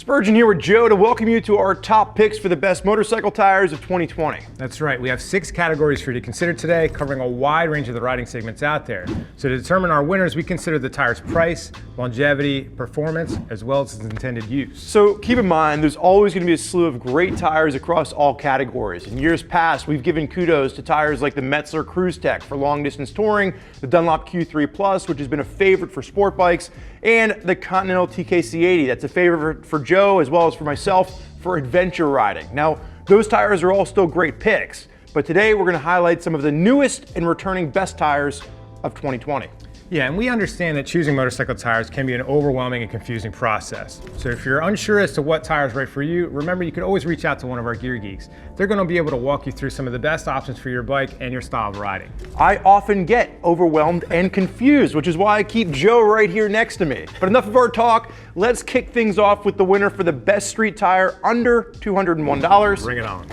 Spurgeon here with Joe to welcome you to our top picks for the best motorcycle tires of 2020. That's right, we have 6 categories for you to consider today, covering a wide range of the riding segments out there. So to determine our winners, we consider the tire's price, longevity, performance, as well as its intended use. So keep in mind, there's always going to be a slew of great tires across all categories. In years past, we've given kudos to tires like the Metzeler Cruise Tech for long distance touring, the Dunlop Q3 Plus, which has been a favorite for sport bikes, and the Continental TKC80. That's a favorite for Joe as well as for myself for adventure riding. Now, those tires are all still great picks, but today we're going to highlight some of the newest and returning best tires of 2020. Yeah, and we understand that choosing motorcycle tires can be an overwhelming and confusing process. So if you're unsure as to what tire is right for you, remember you can always reach out to one of our gear geeks. They're going to be able to walk you through some of the best options for your bike and your style of riding. I often get overwhelmed and confused, which is why I keep Joe right here next to me. But enough of our talk, let's kick things off with the winner for the best street tire under $201. Bring it on.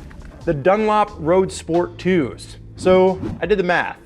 The Dunlop Roadsport 2s. So I did the math.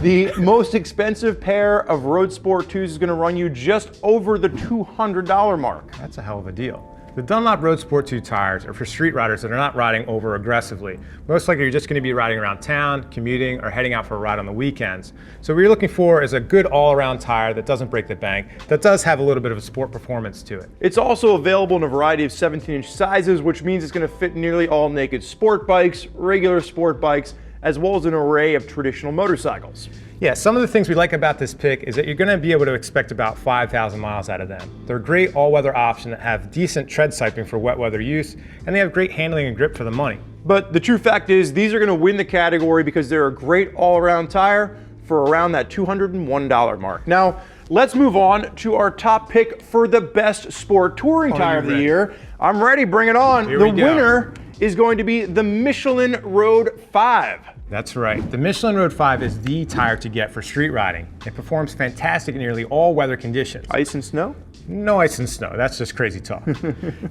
The most expensive pair of Roadsport 2s is going to run you just over the $200 mark. That's a hell of a deal. The Dunlop Roadsport 2 tires are for street riders that are not riding over aggressively. Most likely you're just going to be riding around town, commuting, or heading out for a ride on the weekends. So what you're looking for is a good all-around tire that doesn't break the bank, that does have a little bit of a sport performance to it. It's also available in a variety of 17-inch sizes, which means it's going to fit nearly all naked sport bikes, regular sport bikes, as well as an array of traditional motorcycles. Yeah, some of the things we like about this pick is that you're going to be able to expect about 5,000 miles out of them. They're a great all-weather option that have decent tread siping for wet weather use, and they have great handling and grip for the money. But the true fact is these are going to win the category because they're a great all-around tire for around that $201 mark. Now, let's move on to our top pick for the best sport touring tire of the year. I'm ready, bring it on. The winner is going to be the Michelin Road 5. That's right. The Michelin Road 5 is the tire to get for street riding. It performs fantastic in nearly all weather conditions. Ice and snow? No ice and snow, that's just crazy talk.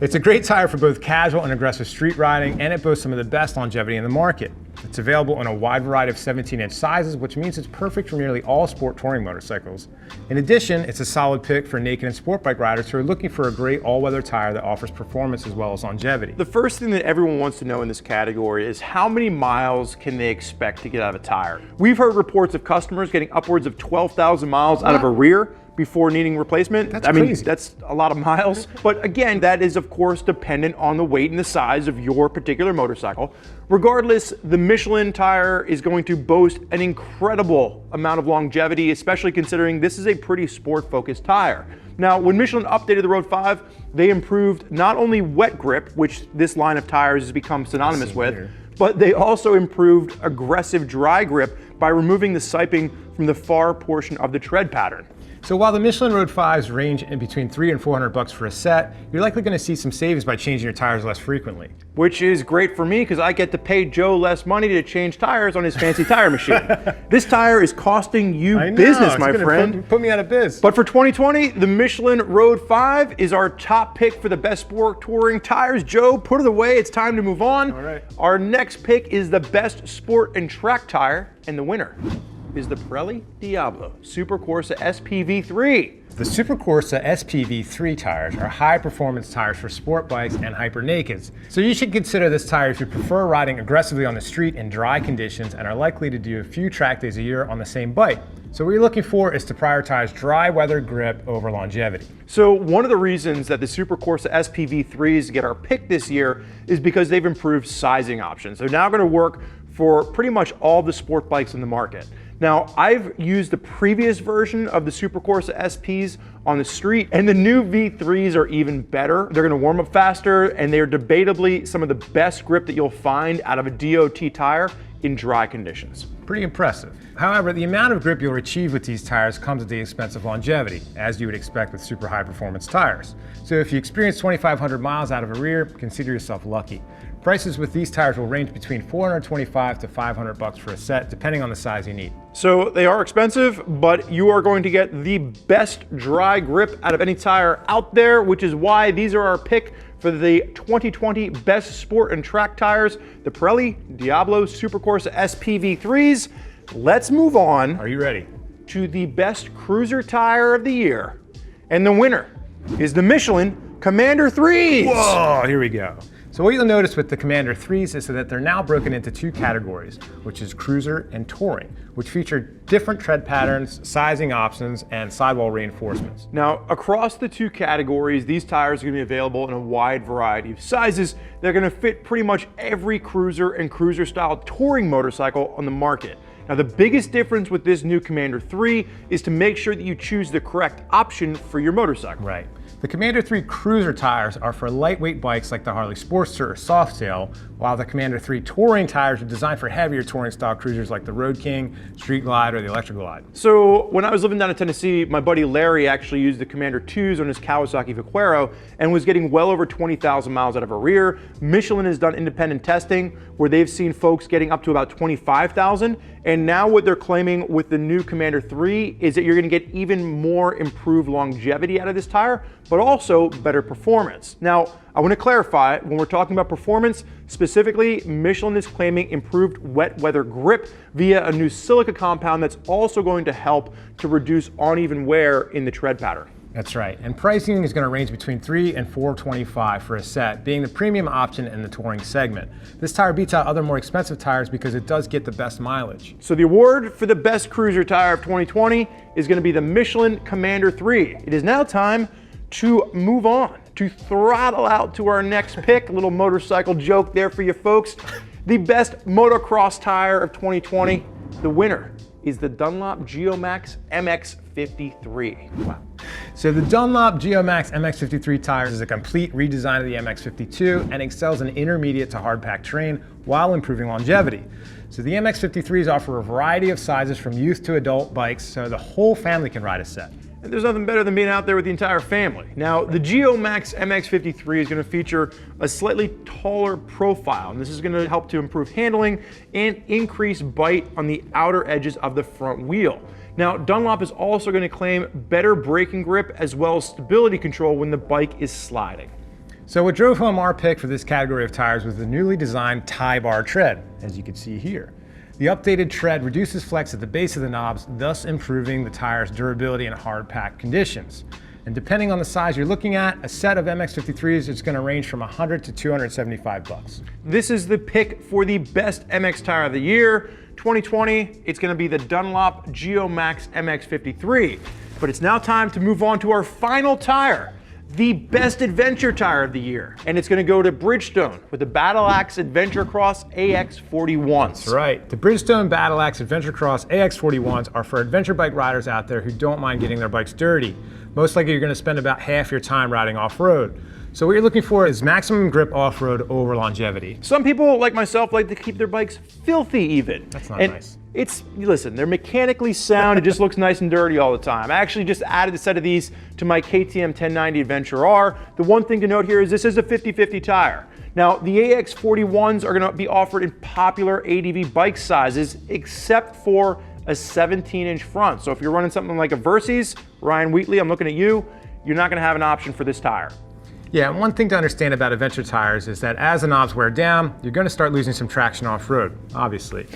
It's a great tire for both casual and aggressive street riding, and it boasts some of the best longevity in the market. It's available in a wide variety of 17-inch sizes, which means it's perfect for nearly all sport touring motorcycles. In addition, it's a solid pick for naked and sport bike riders who are looking for a great all-weather tire that offers performance as well as longevity. The first thing that everyone wants to know in this category is how many miles can they expect to get out of a tire? We've heard reports of customers getting upwards of 12,000 miles out of a rear before needing replacement. That's crazy. That's a lot of miles. But again, that is of course dependent on the weight and the size of your particular motorcycle. Regardless, the Michelin tire is going to boast an incredible amount of longevity, especially considering this is a pretty sport-focused tire. Now, when Michelin updated the Road 5, they improved not only wet grip, which this line of tires has become synonymous with, but they also improved aggressive dry grip by removing the siping from the far portion of the tread pattern. So while the Michelin Road 5s range in between $300 and $400 for a set, you're likely going to see some savings by changing your tires less frequently. Which is great for me because I get to pay Joe less money to change tires on his fancy tire machine. This tire is costing you business, my friend. Put me out of biz. But for 2020, the Michelin Road 5 is our top pick for the best sport touring tires. Joe, put it away. It's time to move on. All right. Our next pick is the best sport and track tire, and the winner is the Pirelli Diablo Supercorsa SPV3. The Supercorsa SPV3 tires are high-performance tires for sport bikes and hyper-nakeds. So you should consider this tire if you prefer riding aggressively on the street in dry conditions and are likely to do a few track days a year on the same bike. So what you're looking for is to prioritize dry weather grip over longevity. So one of the reasons that the Supercorsa SPV3s get our pick this year is because they've improved sizing options. They're now going to work for pretty much all the sport bikes in the market. Now, I've used the previous version of the Supercorsa SPs on the street, and the new V3s are even better. They're gonna warm up faster, and they're debatably some of the best grip that you'll find out of a DOT tire in dry conditions. Pretty impressive. However, the amount of grip you'll achieve with these tires comes at the expense of longevity, as you would expect with super high performance tires. So if you experience 2,500 miles out of a rear, consider yourself lucky. Prices with these tires will range between $425 to $500 for a set, depending on the size you need. So they are expensive, but you are going to get the best dry grip out of any tire out there, which is why these are our pick for the 2020 best sport and track tires, the Pirelli Diablo Supercorsa SPV3s. Let's move on. Are you ready? To the best cruiser tire of the year. And the winner is the Michelin Commander 3s. Whoa, here we go. So what you'll notice with the Commander 3s is that they're now broken into two categories, which is cruiser and touring, which feature different tread patterns, sizing options, and sidewall reinforcements. Now, across the two categories, these tires are going to be available in a wide variety of sizes. They're going to fit pretty much every cruiser and cruiser-style touring motorcycle on the market. Now, the biggest difference with this new Commander 3 is to make sure that you choose the correct option for your motorcycle. Right. The Commander 3 cruiser tires are for lightweight bikes like the Harley Sportster or Softail, while the Commander 3 touring tires are designed for heavier touring style cruisers like the Road King, Street Glide, or the Electric Glide. So when I was living down in Tennessee, my buddy Larry actually used the Commander 2s on his Kawasaki Vaquero and was getting well over 20,000 miles out of a rear. Michelin has done independent testing where they've seen folks getting up to about 25,000. And now what they're claiming with the new Commander 3 is that you're going to get even more improved longevity out of this tire, but also better performance. Now, I want to clarify, when we're talking about performance, specifically, Michelin is claiming improved wet weather grip via a new silica compound that's also going to help to reduce uneven wear in the tread pattern. That's right, and pricing is going to range between $3 and $425 for a set, being the premium option in the touring segment. This tire beats out other more expensive tires because it does get the best mileage. So the award for the best cruiser tire of 2020 is going to be the Michelin Commander 3. It is now time to move on, to throttle out to our next pick. A little motorcycle joke there for you folks. The best motocross tire of 2020, the winner is the Dunlop Geomax MX53. Wow. So the Dunlop Geomax MX53 tires is a complete redesign of the MX52 and excels in intermediate to hard packed terrain while improving longevity. So the MX53s offer a variety of sizes from youth to adult bikes, so the whole family can ride a set. And there's nothing better than being out there with the entire family. Now, the Geomax MX53 is going to feature a slightly taller profile, and this is going to help to improve handling and increase bite on the outer edges of the front wheel. Now, Dunlop is also going to claim better braking grip as well as stability control when the bike is sliding. So what drove home our pick for this category of tires was the newly designed tie bar tread, as you can see here. The updated tread reduces flex at the base of the knobs, thus improving the tire's durability in hard packed conditions. And depending on the size you're looking at, a set of MX53s is going to range from $100 to $275. This is the pick for the best MX tire of the year. 2020, it's going to be the Dunlop Geomax MX53. But it's now time to move on to our final tire, the best adventure tire of the year. And it's going to go to Bridgestone with the Battlax Adventurecross AX41s. That's right. The Bridgestone Battlax Adventurecross AX41s are for adventure bike riders out there who don't mind getting their bikes dirty. Most likely you're going to spend about half your time riding off-road. So what you're looking for is maximum grip off-road over longevity. Some people, like myself, like to keep their bikes filthy even. That's not nice. Listen, they're mechanically sound, it just looks nice and dirty all the time. I actually just added a set of these to my KTM 1090 Adventure R. The one thing to note here is this is a 50-50 tire. Now, the AX41s are gonna be offered in popular ADV bike sizes, except for a 17-inch front. So if you're running something like a Versys, Ryan Wheatley, I'm looking at you, you're not gonna have an option for this tire. Yeah, and one thing to understand about adventure tires is that as the knobs wear down, you're going to start losing some traction off-road, obviously.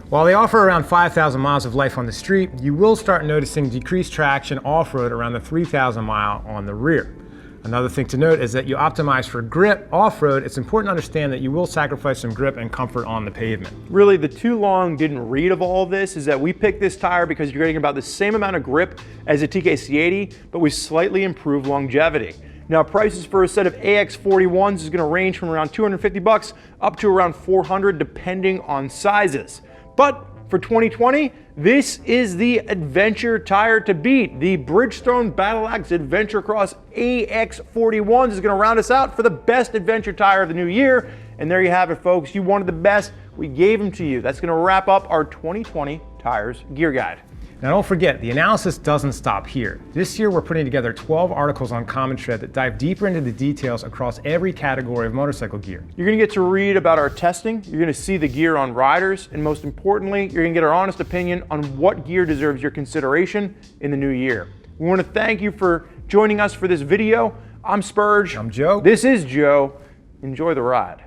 While they offer around 5,000 miles of life on the street, you will start noticing decreased traction off-road around the 3,000 mile on the rear. Another thing to note is that you optimize for grip off-road. It's important to understand that you will sacrifice some grip and comfort on the pavement. Really, the too long didn't read of all of this is that we picked this tire because you're getting about the same amount of grip as a TKC80, but with slightly improved longevity. Now, prices for a set of AX41s is going to range from around $250 up to around $400 depending on sizes. But for 2020, this is the adventure tire to beat. The Bridgestone Battlax Adventurecross AX41s is going to round us out for the best adventure tire of the new year. And there you have it, folks. You wanted the best. We gave them to you. That's going to wrap up our 2020 Tires Gear Guide. Now don't forget, the analysis doesn't stop here. This year we're putting together 12 articles on Common Tread that dive deeper into the details across every category of motorcycle gear. You're going to get to read about our testing, you're going to see the gear on riders, and most importantly, you're going to get our honest opinion on what gear deserves your consideration in the new year. We want to thank you for joining us for this video. I'm Spurge. I'm Joe. This is Joe. Enjoy the ride.